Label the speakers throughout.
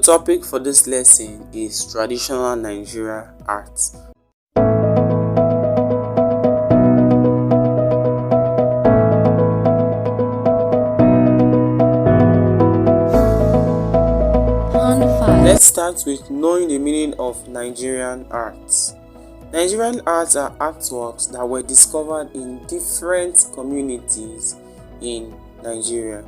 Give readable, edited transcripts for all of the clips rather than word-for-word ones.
Speaker 1: topic for this lesson is traditional Nigeria art. Let's start with knowing the meaning of Nigerian art. Nigerian arts are artworks that were discovered in different communities in Nigeria.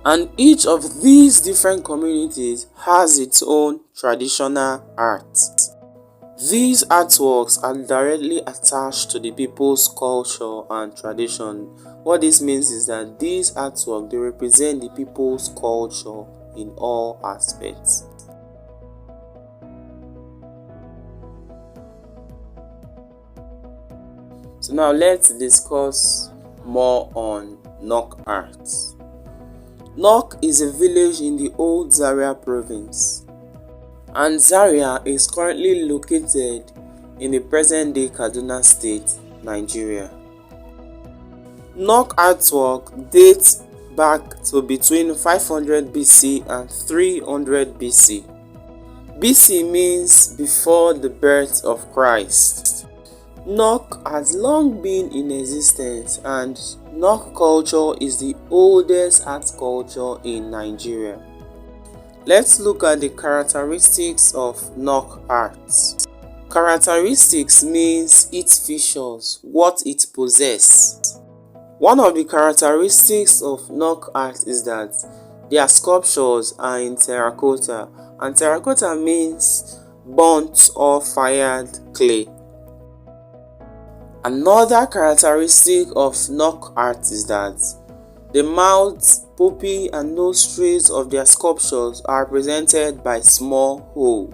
Speaker 1: And each of these different communities has its own traditional art. These artworks are directly attached to the people's culture and tradition. What this means is that these artworks, they represent the people's culture in all aspects. So now let's discuss more on Nok art. Nok is a village in the old Zaria province, and Zaria is currently located in the present-day Kaduna State, Nigeria. Nok artwork dates back to between 500 BC and 300 BC. BC means before the birth of Christ. Nok has long been in existence, and Nok culture is the oldest art culture in Nigeria. Let's look at the characteristics of Nok art. Characteristics means its features, what it possesses. One of the characteristics of Nok art is that their sculptures are in terracotta, and terracotta means burnt or fired clay. Another characteristic of Nok art is that the mouth, pupil, and nostrils of their sculptures are represented by small holes.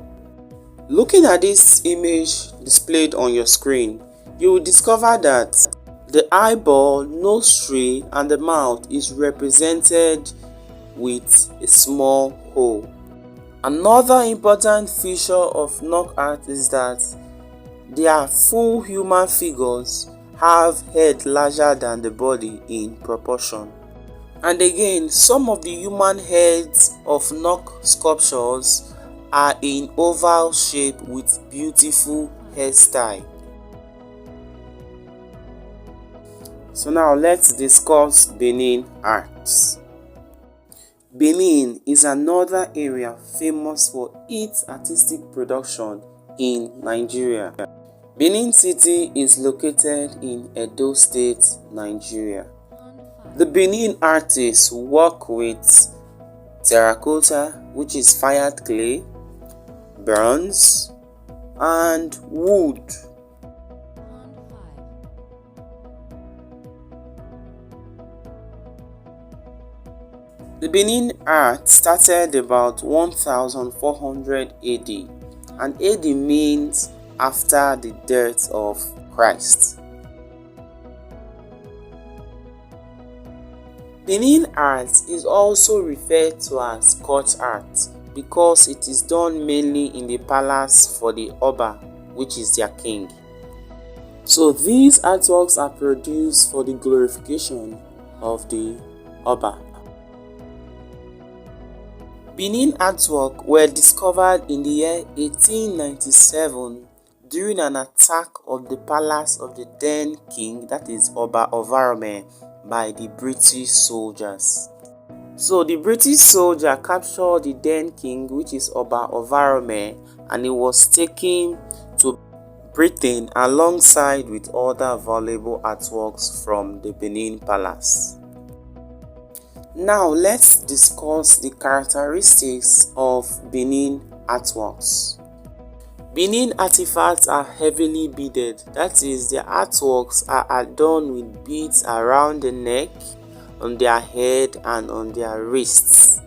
Speaker 1: Looking at this image displayed on your screen, you will discover that the eyeball, nostril, and the mouth is represented with a small hole. Another important feature of Nok art is that their full human figures have head larger than the body in proportion. And again, some of the human heads of Nok sculptures are in oval shape with beautiful hairstyle. So now let's discuss Benin arts. Benin is another area famous for its artistic production in Nigeria. Benin City is located in Edo State, Nigeria. The Benin artists work with terracotta, which is fired clay, bronze, and wood. The Benin art started about 1400 AD, and AD means after the death of Christ. Benin art is also referred to as court art because it is done mainly in the palace for the Oba, which is their king. So these artworks are produced for the glorification of the Oba. Benin artwork were discovered in the year 1897 during an attack of the palace of the then king, that is Oba Ovarome, by the British soldiers. So the British soldier captured the then king, which is Oba Ovarome, and he was taken to Britain alongside with other valuable artworks from the Benin palace. Now let's discuss the characteristics of Benin artworks. Benin artifacts are heavily beaded, that is, their artworks are adorned with beads around the neck, on their head, and on their wrists.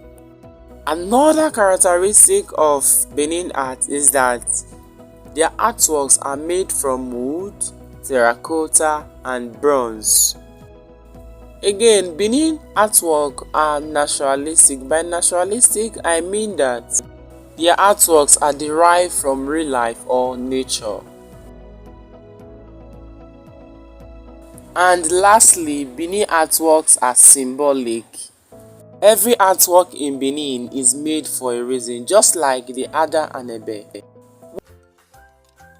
Speaker 1: Another characteristic of Benin art is that their artworks are made from wood, terracotta, and bronze. Again, Benin artwork are naturalistic. By naturalistic, I mean that their artworks are derived from real life or nature. And lastly, Benin artworks are symbolic. Every artwork in Benin is made for a reason, just like the Ada and Ebe.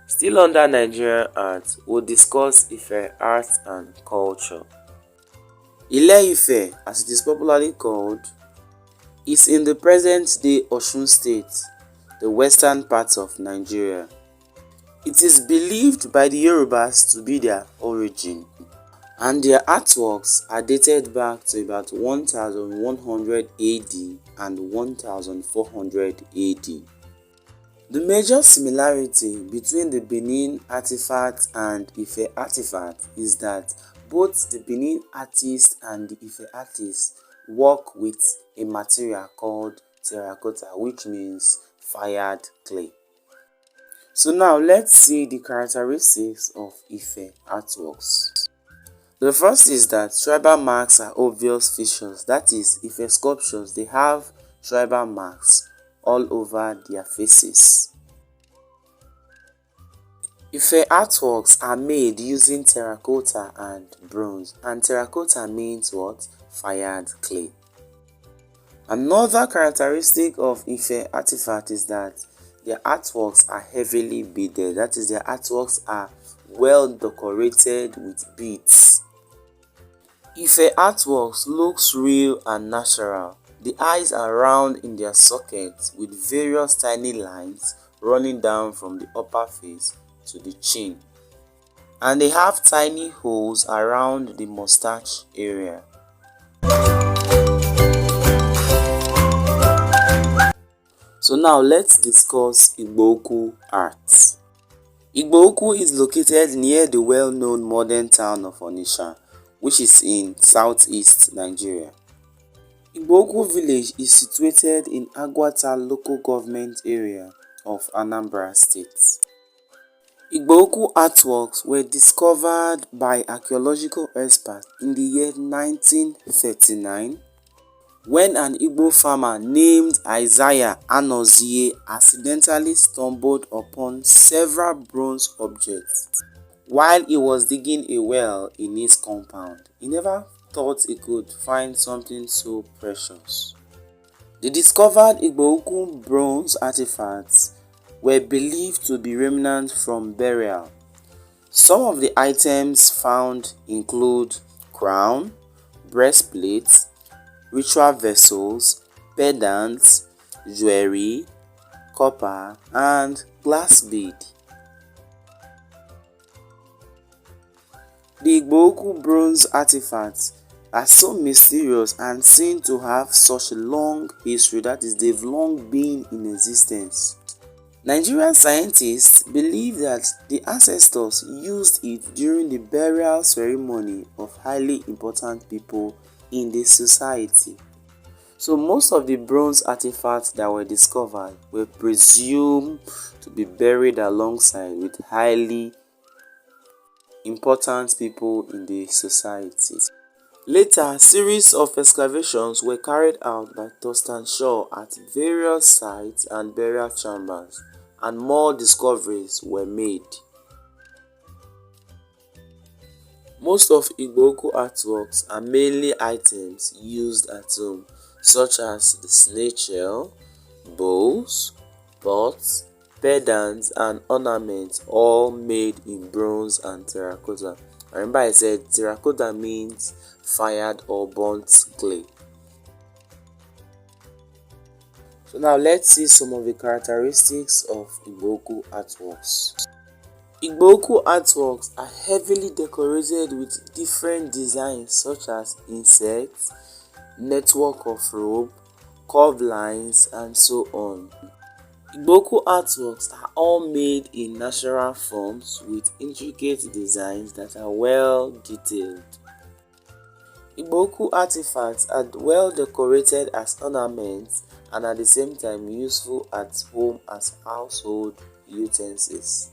Speaker 1: Still under Nigerian art, we'll discuss Ife art and culture. Ile-Ife, as it is popularly called, is in the present-day Osun State, the western part of Nigeria. It is believed by the Yorubas to be their origin, and their artworks are dated back to about 1100 AD and 1400 AD. The major similarity between the Benin artifact and Ife artifact is that both the Benin artist and the Ife artist work with a material called terracotta, which means fired clay. So now let's see the characteristics of Ife artworks. The first is that tribal marks are obvious features, that is, Ife sculptures, they have tribal marks all over their faces. Ife artworks are made using terracotta and bronze, and terracotta means what? Fired clay. Another characteristic of Ife artifact is that their artworks are heavily beaded, that is, their artworks are well decorated with beads. Ife artworks looks real and natural. The eyes are round in their sockets with various tiny lines running down from the upper face to the chin. And they have tiny holes around the mustache area. So now let's discuss Igbo-Ukwu art. Igbo-Ukwu is located near the well-known modern town of Onitsha, which is in southeast Nigeria. Igbo-Ukwu village is situated in Agwata local government area of Anambra State. Igbo-Ukwu artworks were discovered by archaeological experts in the year 1939 when an Igbo farmer named Isaiah Anozie accidentally stumbled upon several bronze objects while he was digging a well in his compound. He never thought he could find something so precious. The discovered Igbo-Ukwu bronze artifacts were believed to be remnants from burial. Some of the items found include crown, breastplates, ritual vessels, pendants, jewelry, copper, and glass bead. The Igbo-Ukwu bronze artifacts are so mysterious and seem to have such a long history, that is, they've long been in existence. Nigerian scientists believe that the ancestors used it during the burial ceremony of highly important people in the society. So most of the bronze artifacts that were discovered were presumed to be buried alongside with highly important people in the society. Later, a series of excavations were carried out by Thurston Shaw at various sites and burial chambers, and more discoveries were made. Most of Igbo-Ukwu artworks are mainly items used at home, such as the snail shell, bowls, pots, pendants, and ornaments, all made in bronze and terracotta. Remember I said terracotta means fired or burnt clay. So now let's see some of the characteristics of Igbo-Ukwu artworks. Igbo-Ukwu artworks are heavily decorated with different designs such as insects, network of rope, curved lines, and so on. Igbo-Ukwu artworks are all made in natural forms with intricate designs that are well detailed. Igbo-Ukwu artifacts are well decorated as ornaments and at the same time useful at home as household utensils.